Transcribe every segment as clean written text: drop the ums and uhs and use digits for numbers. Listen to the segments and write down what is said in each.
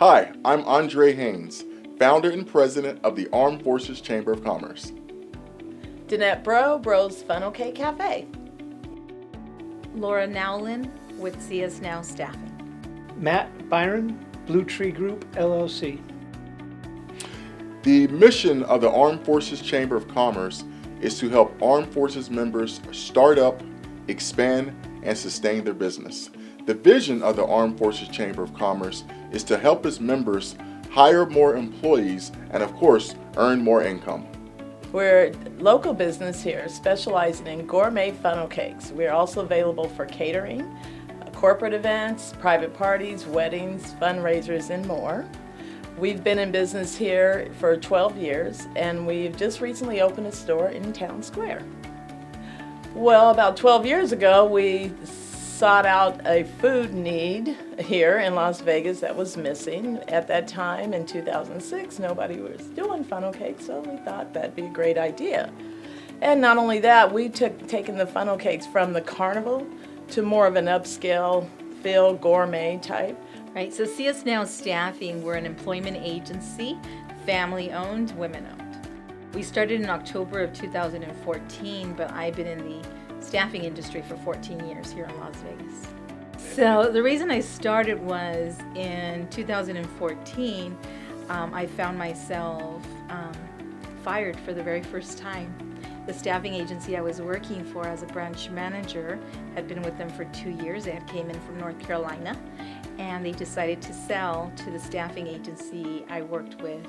Hi, I'm Andre Haynes, founder and president of the Armed Forces Chamber of Commerce. Danette Bro's Funnel Cake Cafe. Laura Nowlin with CS Now Staffing. Matt Byron, Blue Tree Group, LLC. The mission of the Armed Forces Chamber of Commerce is to help Armed Forces members start up, expand, and sustain their business. The vision of the Armed Forces Chamber of Commerce is to help its members hire more employees and, of course, earn more income. We're a local business here specializing in gourmet funnel cakes. We're also available for catering, corporate events, private parties, weddings, fundraisers, and more. We've been in business here for 12 years, and we've just recently opened a store in Town Square. Well, about 12 years ago, we sought out a food need here in Las Vegas that was missing. At that time, in 2006, nobody was doing funnel cakes, so we thought that'd be a great idea. And not only that, we taken the funnel cakes from the carnival to more of an upscale feel, gourmet type. Right, so CS Now Staffing, we're an employment agency, family-owned, women-owned. We started in October of 2014, but I've been in the staffing industry for 14 years here in Las Vegas. So the reason I started was in 2014, I found myself fired for the very first time. The staffing agency I was working for as a branch manager had been with them for 2 years. They had came in from North Carolina, and they decided to sell to the staffing agency I worked with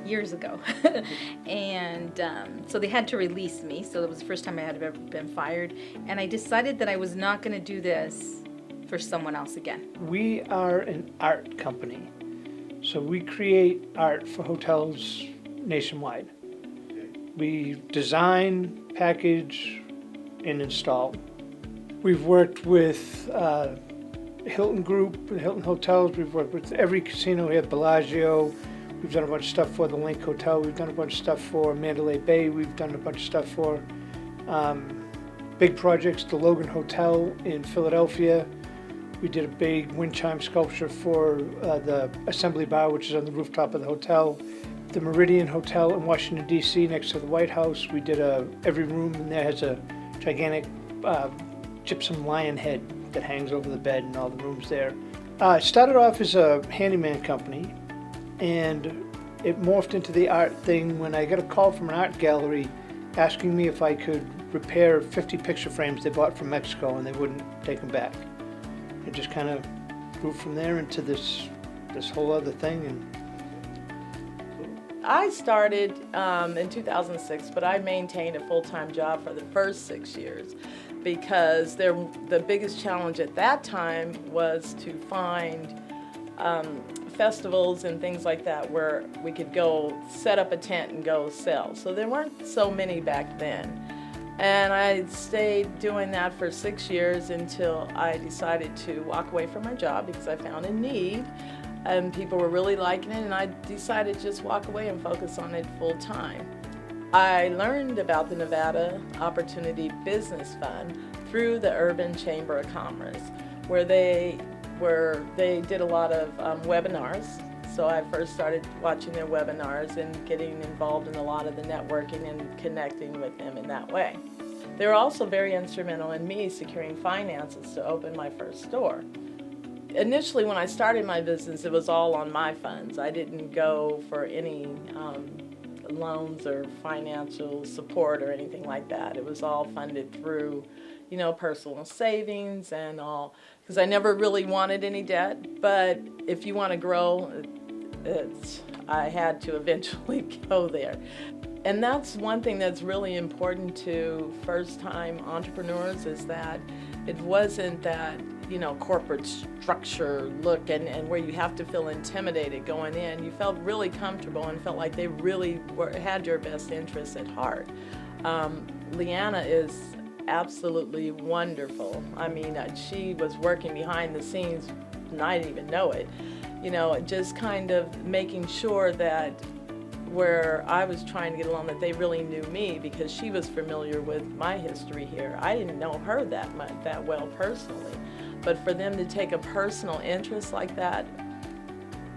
years ago. And so they had to release me. So that was the first time I had ever been fired. And I decided that I was not going to do this for someone else again. We are an art company. So we create art for hotels nationwide. We design, package, and install. We've worked with Hilton Group, Hilton Hotels. We've worked with every casino here, Bellagio. We've done a bunch of stuff for the Link Hotel. We've done a bunch of stuff for Mandalay Bay. We've done a bunch of stuff for big projects, the Logan Hotel in Philadelphia. We did a big wind chime sculpture for the Assembly Bar, which is on the rooftop of the hotel. The Meridian Hotel in Washington, D.C., next to the White House. We did every room in there has a gigantic gypsum lion head that hangs over the bed in all the rooms there. It started off as a handyman company, and it morphed into the art thing when I got a call from an art gallery asking me if I could repair 50 picture frames they bought from Mexico, and they wouldn't take them back. It just kind of grew from there into this whole other thing. And I started in 2006, but I maintained a full-time job for the first 6 years because the biggest challenge at that time was to find festivals and things like that where we could go set up a tent and go sell. So there weren't so many back then. And I stayed doing that for 6 years until I decided to walk away from my job because I found a need and people were really liking it, and I decided to just walk away and focus on it full time. I learned about the Nevada Opportunity Business Fund through the Urban Chamber of Commerce, where they did a lot of webinars. So I first started watching their webinars and getting involved in a lot of the networking and connecting with them in that way. They were also very instrumental in me securing finances to open my first store. Initially, when I started my business, it was all on my funds. I didn't go for any loans or financial support or anything like that. It was all funded through, personal savings and all, because I never really wanted any debt. But if you want to grow, I had to eventually go there. And that's one thing that's really important to first-time entrepreneurs is that it wasn't that corporate structure look and where you have to feel intimidated going in. You felt really comfortable and felt like they really had your best interests at heart. Leanna is absolutely wonderful. I mean, she was working behind the scenes and I didn't even know it. Just kind of making sure that where I was trying to get along, that they really knew me because she was familiar with my history here. I didn't know her that well personally. But for them to take a personal interest like that,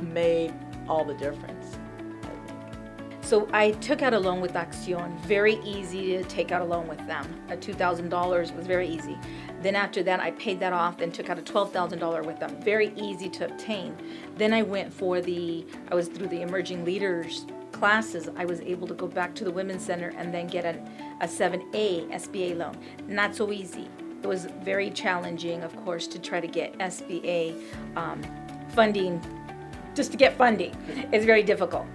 made all the difference, I think. So I took out a loan with Acción. Very easy to take out a loan with them. A $2,000 was very easy. Then after that, I paid that off and took out a $12,000 with them. Very easy to obtain. Then I went for I was through the Emerging Leaders classes. I was able to go back to the Women's Center and then get a 7A SBA loan. Not so easy. It was very challenging, of course, to try to get SBA funding. Just to get funding is very difficult.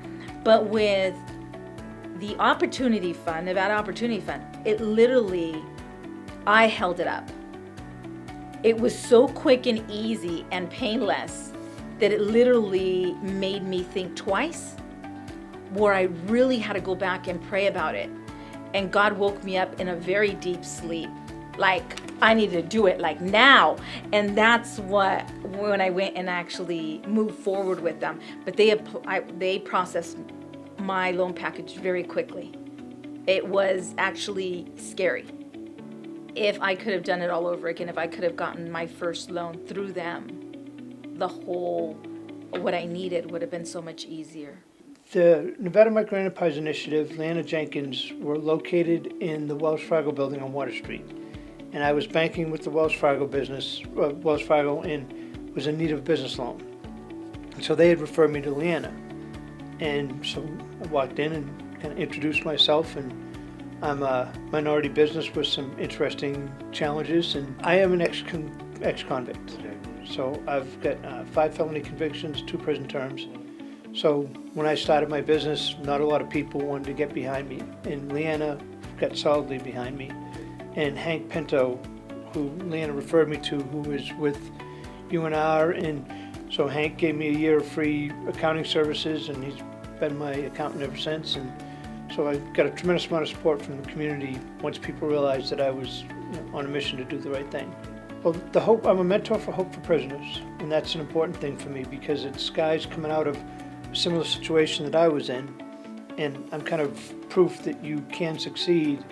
But with the Opportunity Fund, Nevada Opportunity Fund, it literally, I held it up. It was so quick and easy and painless that it literally made me think twice, where I really had to go back and pray about it. And God woke me up in a very deep sleep. Like, I need to do it like now. And that's when I went and actually moved forward with them. But they processed my loan package very quickly. It was actually scary. If I could have done it all over again, if I could have gotten my first loan through them, what I needed would have been so much easier. The Nevada Microenterprise Initiative, Leanna Jenkins, were located in the Wells Fargo building on Water Street. And I was banking with the Wells Fargo and was in need of a business loan. And so they had referred me to Leanna. And so I walked in and kind of introduced myself, and I'm a minority business with some interesting challenges, and I am an ex-convict. So I've got 5 felony convictions, 2 prison terms. So when I started my business, not a lot of people wanted to get behind me, and Leanna got solidly behind me. And Hank Pinto, who Leanna referred me to, who is with UNR, and so Hank gave me a year of free accounting services, and he's been my accountant ever since. And so I got a tremendous amount of support from the community once people realized that I was on a mission to do the right thing. Well, I'm a mentor for Hope for Prisoners, and that's an important thing for me because it's guys coming out of a similar situation that I was in, and I'm kind of proof that you can succeed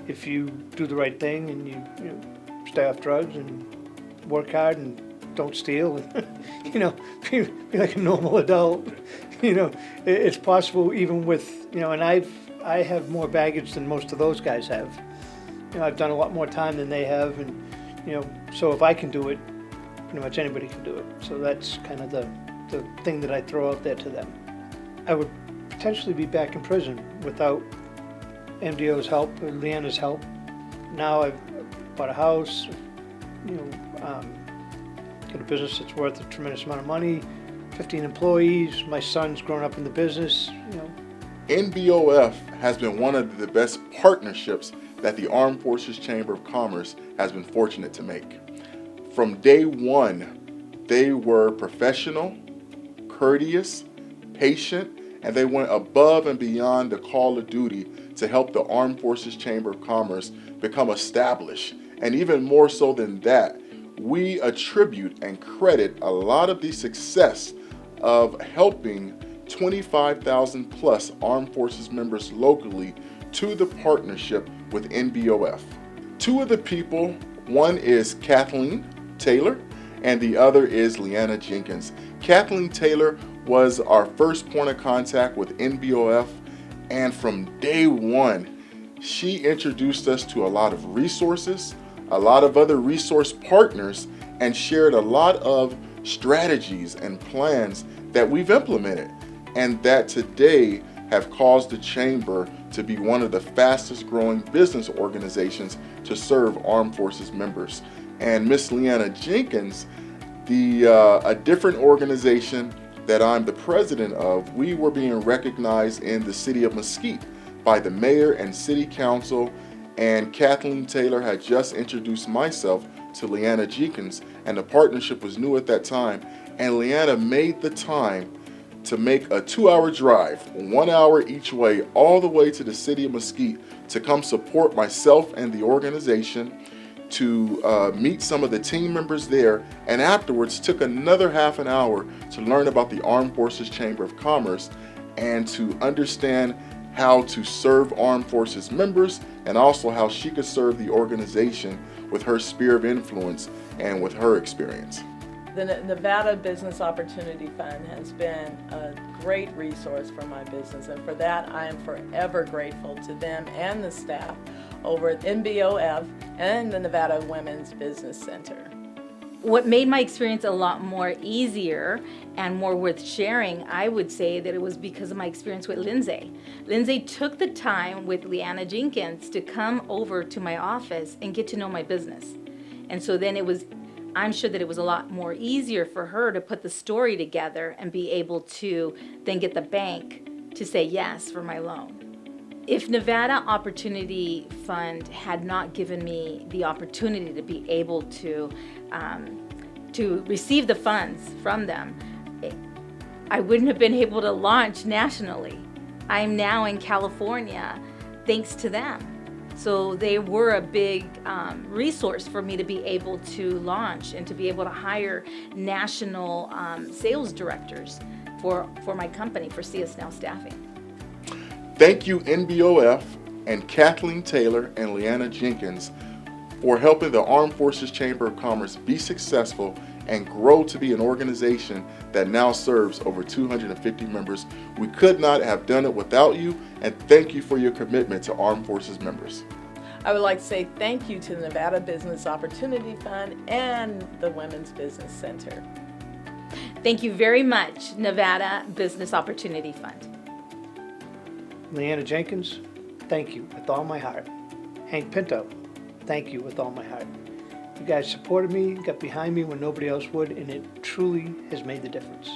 if you do the right thing and you stay off drugs and work hard and don't steal and be like a normal adult. It's possible even with and I have more baggage than most of those guys have. I've done a lot more time than they have, and so if I can do it, pretty much anybody can do it. So that's kind of the thing that I throw out there to them. I would potentially be back in prison without MDO's help or Leanna's help. Now I've bought a house, got a business that's worth a tremendous amount of money, 15 employees, my son's grown up in the business, NBOF has been one of the best partnerships that the Armed Forces Chamber of Commerce has been fortunate to make. From day one, they were professional, courteous, patient, and they went above and beyond the call of duty to help the Armed Forces Chamber of Commerce become established. And even more so than that, we attribute and credit a lot of the success of helping 25,000 plus Armed Forces members locally to the partnership with NBOF. 2 of the people, one is Kathleen Taylor and the other is Leanna Jenkins. Kathleen Taylor was our first point of contact with NBOF, and from day one, she introduced us to a lot of resources, a lot of other resource partners, and shared a lot of strategies and plans that we've implemented and that today have caused the Chamber to be one of the fastest growing business organizations to serve Armed Forces members. And Miss Leanna Jenkins, a different organization that I'm the president of, we were being recognized in the city of Mesquite by the mayor and city council, and Kathleen Taylor had just introduced myself to Leanna Jenkins, and the partnership was new at that time, and Leanna made the time to make a 2-hour drive, 1 hour each way, all the way to the city of Mesquite to come support myself and the organization, to meet some of the team members there, and afterwards took another half an hour to learn about the Armed Forces Chamber of Commerce and to understand how to serve Armed Forces members and also how she could serve the organization with her sphere of influence and with her experience. The Nevada Business Opportunity Fund has been a great resource for my business, and for that I am forever grateful to them and the staff over at NBOF and the Nevada Women's Business Center. What made my experience a lot more easier and more worth sharing, I would say that it was because of my experience with Lindsay. Lindsay took the time with Leanna Jenkins to come over to my office and get to know my business. And so then I'm sure that it was a lot more easier for her to put the story together and be able to then get the bank to say yes for my loan. If Nevada Opportunity Fund had not given me the opportunity to be able to receive the funds from them, I wouldn't have been able to launch nationally. I'm now in California thanks to them. So they were a big resource for me to be able to launch and to be able to hire national sales directors for my company, for CS Now Staffing. Thank you, NBOF and Kathleen Taylor and Leanna Jenkins, for helping the Armed Forces Chamber of Commerce be successful and grow to be an organization that now serves over 250 members. We could not have done it without you, and thank you for your commitment to Armed Forces members. I would like to say thank you to the Nevada Business Opportunity Fund and the Women's Business Center. Thank you very much, Nevada Business Opportunity Fund. Leanna Jenkins, thank you with all my heart. Hank Pinto, thank you with all my heart. You guys supported me, got behind me when nobody else would, and it truly has made the difference.